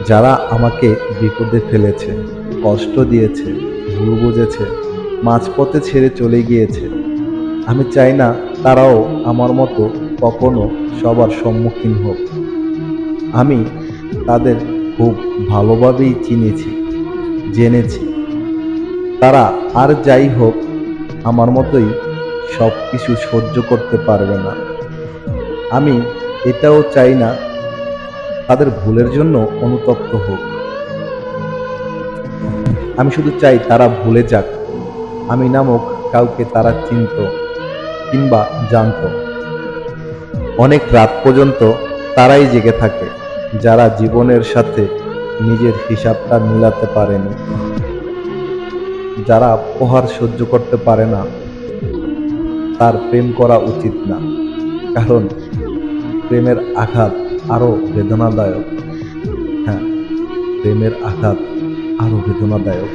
যারা আমাকে বিপদে ফেলেছে, কষ্ট দিয়েছে, ভুল বুঝেছে, মাঝপথে ছেড়ে চলে গিয়েছে, আমি চাই না তারাও আমার মতো কখনো সবার সম্মুখীন হোক। আমি তাদের খুব ভালোভাবেই চিনেছি, জেনেছি। তারা আর যাই হোক আমার মতোই সব কিছু সহ্য করতে পারবে না। আমি এটাও চাই না তাদের ভুলের জন্য অনুতপ্ত হোক। আমি শুধু চাই তারা ভুলে যাক আমি নামক কাউকে তারা চিনত কিংবা জানত। অনেক রাত পর্যন্ত তারাই জেগে থাকে যারা জীবনের সাথে নিজের হিসাবটা মিলাতে পারেনি, যারা প্রহার সহ্য করতে পারে না। তার প্রেম করা উচিত না, কারণ প্রেমের আঘাত আরো বেদনাদায়ক। হ্যাঁ, প্রেমের আঘাত আরো বেদনাদায়ক।